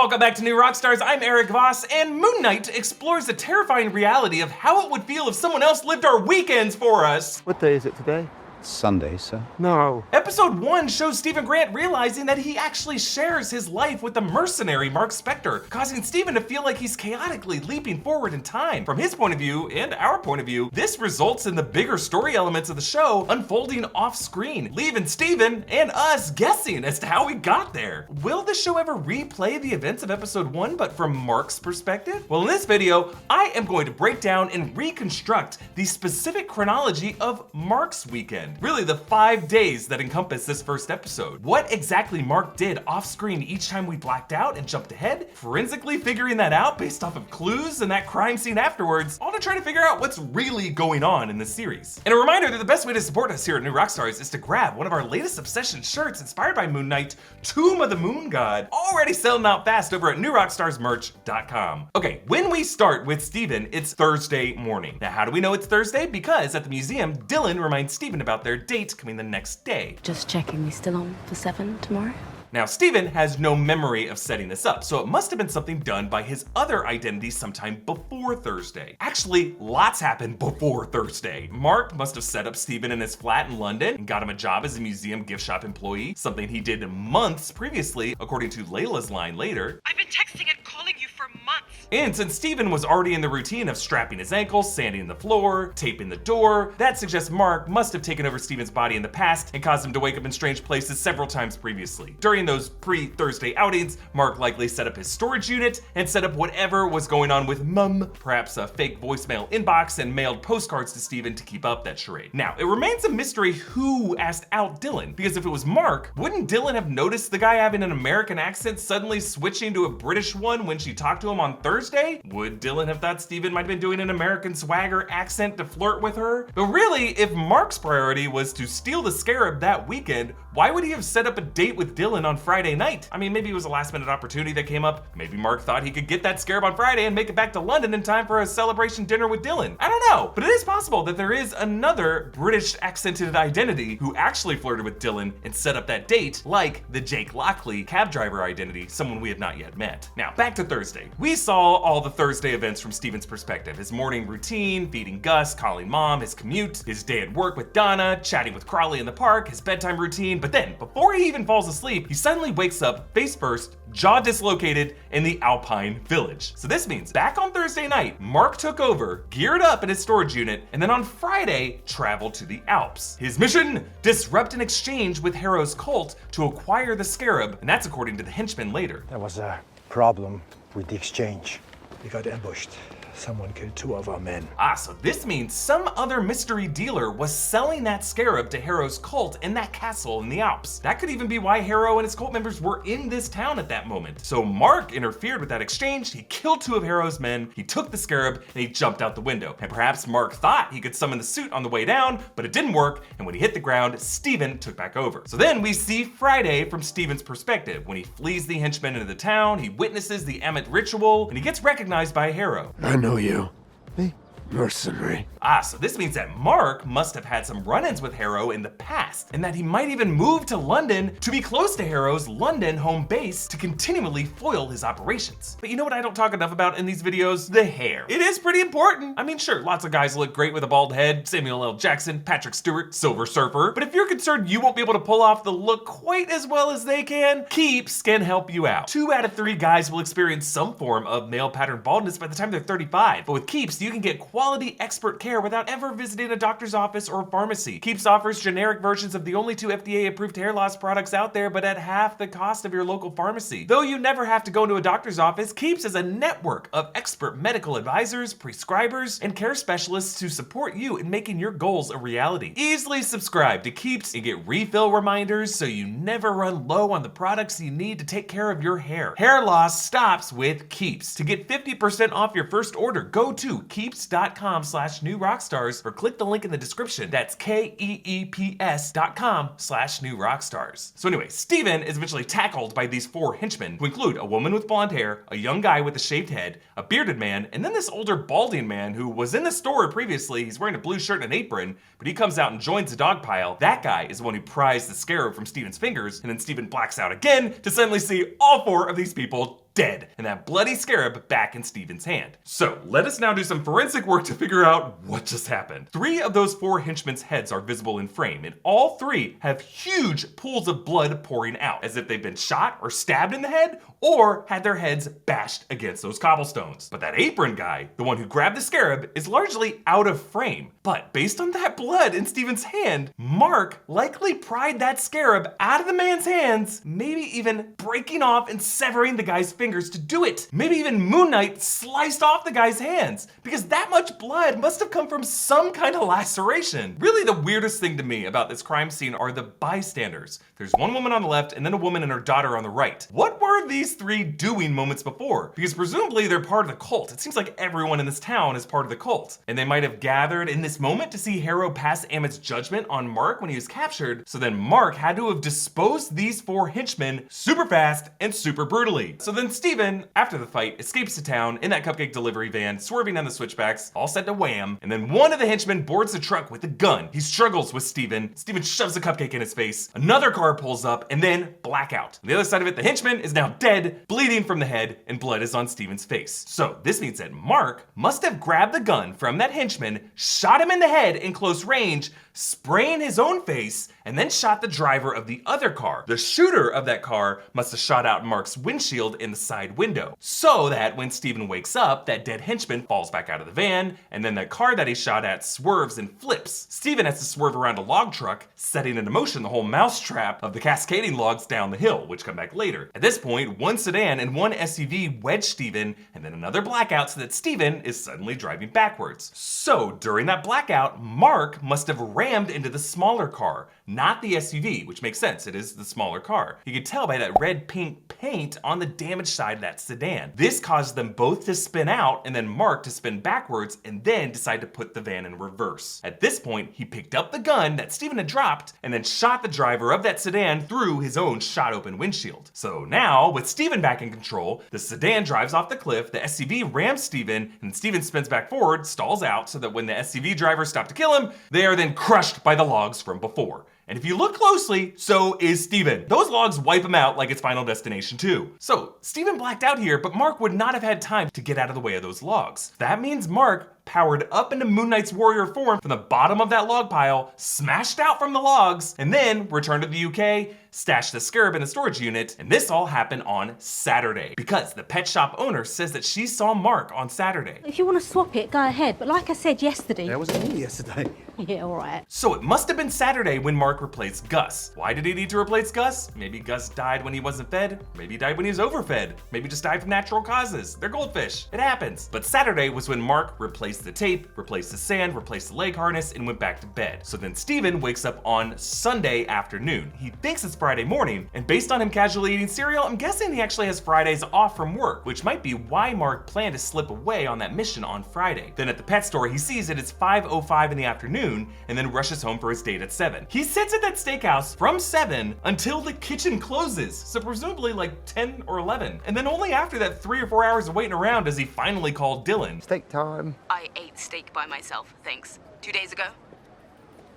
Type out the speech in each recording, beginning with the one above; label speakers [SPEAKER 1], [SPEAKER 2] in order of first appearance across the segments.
[SPEAKER 1] Welcome back to New Rockstars. I'm Erik Voss, and Moon Knight explores the terrifying reality of how it would feel if someone else lived our weekends for us.
[SPEAKER 2] What day is it today?
[SPEAKER 3] Sunday, sir.
[SPEAKER 2] No.
[SPEAKER 1] Episode 1 shows Stephen Grant realizing that he actually shares his life with the mercenary Marc Spector, causing Stephen to feel like he's chaotically leaping forward in time. From his point of view, and our point of view, this results in the bigger story elements of the show unfolding off screen, leaving Stephen and us guessing as to how we got there. Will the show ever replay the events of episode 1, but from Marc's perspective? Well, in this video, I am going to break down and reconstruct the specific chronology of Marc's weekend. Really, the 5 days that encompass this first episode. What exactly Marc did off screen each time we blacked out and jumped ahead, forensically figuring that out based off of clues and that crime scene afterwards, all to try to figure out what's really going on in this series. And a reminder that the best way to support us here at New Rockstars is to grab one of our latest Obsession shirts inspired by Moon Knight, Tomb of the Moon God, already selling out fast over at newrockstarsmerch.com. Okay, when we start with Stephen, it's Thursday morning. Now, how do we know it's Thursday? Because at the museum, Dylan reminds Stephen about their date coming the next day.
[SPEAKER 4] Just checking, we still on for 7 tomorrow?
[SPEAKER 1] Now, Stephen has no memory of setting this up, so it must have been something done by his other identity sometime before Thursday. Actually, lots happened before Thursday. Marc must have set up Stephen in his flat in London and got him a job as a museum gift shop employee, something he did months previously, according to Layla's line later.
[SPEAKER 5] I've been texting and calling you for months.
[SPEAKER 1] And since Stephen was already in the routine of strapping his ankles, sanding the floor, taping the door, that suggests Marc must have taken over Stephen's body in the past and caused him to wake up in strange places several times previously. During those pre-Thursday outings, Marc likely set up his storage unit and set up whatever was going on with Mum, perhaps a fake voicemail inbox, and mailed postcards to Stephen to keep up that charade. Now, it remains a mystery who asked out Dylan, because if it was Marc, wouldn't Dylan have noticed the guy having an American accent suddenly switching to a British one when she talked to him on Thursday? Would Dylan have thought Stephen might have been doing an American swagger accent to flirt with her? But really, if Marc's priority was to steal the scarab that weekend, why would he have set up a date with Dylan on Friday night? I mean, maybe it was a last minute opportunity that came up. Maybe Marc thought he could get that scarab on Friday and make it back to London in time for a celebration dinner with Dylan. I don't know, but it is possible that there is another British accented identity who actually flirted with Dylan and set up that date, like the Jake Lockley cab driver identity, someone we have not yet met. Now, back to Thursday. We saw all the Thursday events from Stephen's perspective. His morning routine, feeding Gus, calling Mom, his commute, his day at work with Donna, chatting with Crawley in the park, his bedtime routine, but then, before he even falls asleep, he suddenly wakes up face first, jaw dislocated, in the Alpine Village. So this means back on Thursday night, Marc took over, geared up in his storage unit, and then on Friday, traveled to the Alps. His mission? Disrupt an exchange with Harrow's cult to acquire the scarab, and that's according to the henchman later.
[SPEAKER 6] There was a problem with the exchange. We got ambushed. Someone killed 2 of our men.
[SPEAKER 1] So this means some other mystery dealer was selling that scarab to Harrow's cult in that castle in the Alps. That could even be why Harrow and his cult members were in this town at that moment. So Marc interfered with that exchange, he killed 2 of Harrow's men, he took the scarab, and he jumped out the window. And perhaps Marc thought he could summon the suit on the way down, but it didn't work, and when he hit the ground, Stephen took back over. So then we see Friday from Stephen's perspective. When he flees the henchmen into the town, he witnesses the Emmet ritual, and he gets recognized by Harrow.
[SPEAKER 2] I know you. Me? Mercenary.
[SPEAKER 1] So this means that Marc must have had some run-ins with Harrow in the past, and that he might even move to London to be close to Harrow's London home base to continually foil his operations. But you know what I don't talk enough about in these videos? The hair. It is pretty important. I mean, sure, lots of guys look great with a bald head, Samuel L. Jackson, Patrick Stewart, Silver Surfer, but if you're concerned you won't be able to pull off the look quite as well as they can, Keeps can help you out. 2 out of 3 guys will experience some form of male pattern baldness by the time they're 35, but with Keeps, you can get quality expert care without ever visiting a doctor's office or pharmacy. Keeps offers generic versions of the only 2 FDA-approved hair loss products out there, but at half the cost of your local pharmacy. Though you never have to go into a doctor's office, Keeps is a network of expert medical advisors, prescribers, and care specialists to support you in making your goals a reality. Easily subscribe to Keeps and get refill reminders so you never run low on the products you need to take care of your hair. Hair loss stops with Keeps. To get 50% off your first order, go to keeps.com/newrockstars or click the link in the description. That's KEEPS.com/newrockstars. So anyway, Stephen is eventually tackled by these 4 henchmen, who include a woman with blonde hair, a young guy with a shaved head, a bearded man, and then this older balding man who was in the store previously. He's wearing a blue shirt and an apron, but he comes out and joins the dog pile. That guy is the one who pries the scarab from Stephen's fingers, and then Stephen blacks out again to suddenly see all 4 of these people dead, and that bloody scarab back in Steven's hand. So let us now do some forensic work to figure out what just happened. 3 of those 4 henchmen's heads are visible in frame, and all 3 have huge pools of blood pouring out, as if they've been shot or stabbed in the head, or had their heads bashed against those cobblestones. But that apron guy, the one who grabbed the scarab, is largely out of frame. But based on that blood in Steven's hand, Marc likely pried that scarab out of the man's hands, maybe even breaking off and severing the guy's fingers to do it. Maybe even Moon Knight sliced off the guy's hands, because that much blood must have come from some kind of laceration. Really, the weirdest thing to me about this crime scene are the bystanders. There's one woman on the left and then a woman and her daughter on the right. What were these 3 doing moments before? Because presumably they're part of the cult. It seems like everyone in this town is part of the cult. And they might have gathered in this moment to see Harrow pass Ammit's judgment on Marc when he was captured. So then Marc had to have disposed these 4 henchmen super fast and super brutally. So then Steven, after the fight, escapes to town in that cupcake delivery van, swerving down the switchbacks, all set to wham. And then one of the henchmen boards the truck with a gun. He struggles with Steven. Steven shoves the cupcake in his face. Another car pulls up, and then blackout. On the other side of it, the henchman is now dead, bleeding from the head, and blood is on Steven's face. So this means that Marc must have grabbed the gun from that henchman, shot him in the head in close range, spraying his own face, and then shot the driver of the other car. The shooter of that car must have shot out Marc's windshield in the side window, so that when Steven wakes up, that dead henchman falls back out of the van, and then that car that he shot at swerves and flips. Steven has to swerve around a log truck, setting into motion the whole mousetrap of the cascading logs down the hill, which come back later. At this point, one sedan and one SUV wedge Steven, and then another blackout so that Steven is suddenly driving backwards. So during that blackout, Marc must have rammed into the smaller car, not the SUV, which makes sense, it is the smaller car. You could tell by that red-pink paint on the damaged side of that sedan. This caused them both to spin out, and then Marc to spin backwards, and then decide to put the van in reverse. At this point, he picked up the gun that Steven had dropped, and then shot the driver of that sedan through his own shot-open windshield. So now, with Steven back in control, the sedan drives off the cliff, the SUV rams Steven, and Steven spins back forward, stalls out, so that when the SUV drivers stop to kill him, they are then crushed by the logs from before. And if you look closely, so is Steven. Those logs wipe him out like it's Final Destination 2. So Steven blacked out here, but Marc would not have had time to get out of the way of those logs. That means Marc powered up into Moon Knight's warrior form from the bottom of that log pile, smashed out from the logs, and then returned to the UK, stashed the scarab in a storage unit, and this all happened on Saturday, because the pet shop owner says that she saw Marc on Saturday.
[SPEAKER 3] If you want to swap it, go ahead. But like I said yesterday...
[SPEAKER 2] That wasn't me yesterday.
[SPEAKER 3] Yeah, all right.
[SPEAKER 1] So it must have been Saturday when Marc replaced Gus. Why did he need to replace Gus? Maybe Gus died when he wasn't fed. Maybe he died when he was overfed. Maybe just died from natural causes. They're goldfish. It happens. But Saturday was when Marc replaced the tape, replaced the sand, replaced the leg harness, and went back to bed. So then Steven wakes up on Sunday afternoon. He thinks it's Friday morning, and based on him casually eating cereal, I'm guessing he actually has Fridays off from work, which might be why Marc planned to slip away on that mission on Friday. Then at the pet store, he sees that it's 5:05 in the afternoon, and then rushes home for his date at 7. He sits at that steakhouse from 7 until the kitchen closes, so presumably like 10 or 11. And then only after that 3 or 4 hours of waiting around does he finally call Dylan.
[SPEAKER 2] Steak time.
[SPEAKER 4] I ate steak by myself, thanks. 2 days ago.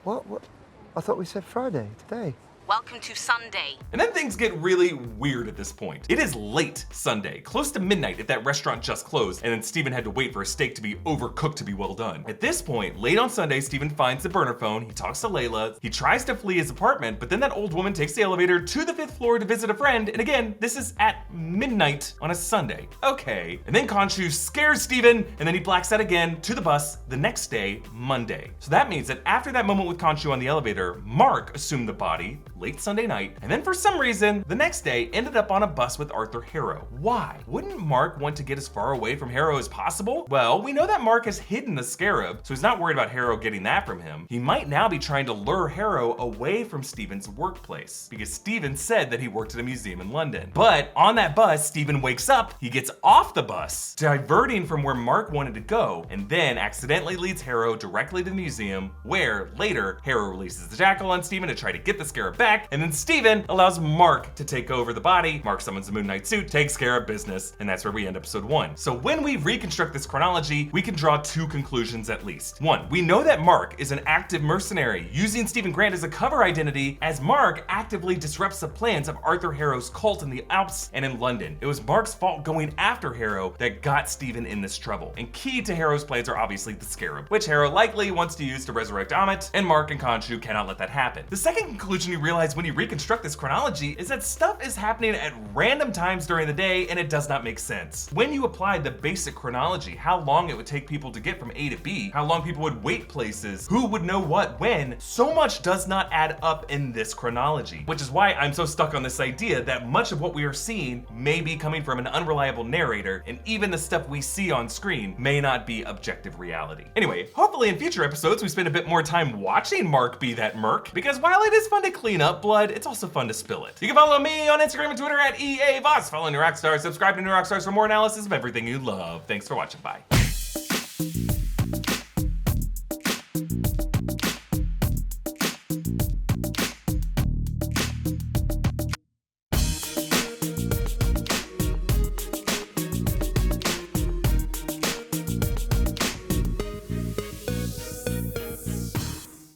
[SPEAKER 2] What? I thought we said Friday, today.
[SPEAKER 4] Welcome to Sunday.
[SPEAKER 1] And then things get really weird at this point. It is late Sunday, close to midnight if that restaurant just closed, and then Steven had to wait for a steak to be overcooked to be well done. At this point, late on Sunday, Steven finds the burner phone, he talks to Layla, he tries to flee his apartment, but then that old woman takes the elevator to the 5th floor to visit a friend, and again, this is at midnight on a Sunday. Okay. And then Khonshu scares Steven, and then he blacks out again to the bus the next day, Monday. So that means that after that moment with Khonshu on the elevator, Marc assumed the body, late Sunday night, and then for some reason, the next day ended up on a bus with Arthur Harrow. Why? Wouldn't Marc want to get as far away from Harrow as possible? Well, we know that Marc has hidden the scarab, so he's not worried about Harrow getting that from him. He might now be trying to lure Harrow away from Steven's workplace, because Steven said that he worked at a museum in London. But on that bus, Steven wakes up, he gets off the bus, diverting from where Marc wanted to go, and then accidentally leads Harrow directly to the museum, where later, Harrow releases the jackal on Steven to try to get the scarab back, back, and then Steven allows Marc to take over the body. Marc summons the Moon Knight suit, takes care of business, and that's where we end episode 1. So when we reconstruct this chronology, we can draw 2 conclusions at least. 1, we know that Marc is an active mercenary, using Stephen Grant as a cover identity as Marc actively disrupts the plans of Arthur Harrow's cult in the Alps and in London. It was Marc's fault going after Harrow that got Stephen in this trouble. And key to Harrow's plans are obviously the Scarab, which Harrow likely wants to use to resurrect Amit, and Marc and Khonshu cannot let that happen. The second conclusion you realize when you reconstruct this chronology is that stuff is happening at random times during the day, and it does not make sense. When you apply the basic chronology, how long it would take people to get from A to B, how long people would wait places, who would know what when, so much does not add up in this chronology, which is why I'm so stuck on this idea that much of what we are seeing may be coming from an unreliable narrator, and even the stuff we see on screen may not be objective reality. Anyway, hopefully in future episodes we spend a bit more time watching Marc be that merc, because while it is fun to clean up blood, it's also fun to spill it. You can follow me on Instagram and Twitter at EA Voss, follow New Rockstars, subscribe to New Rockstars for more analysis of everything you love. Thanks for watching, bye.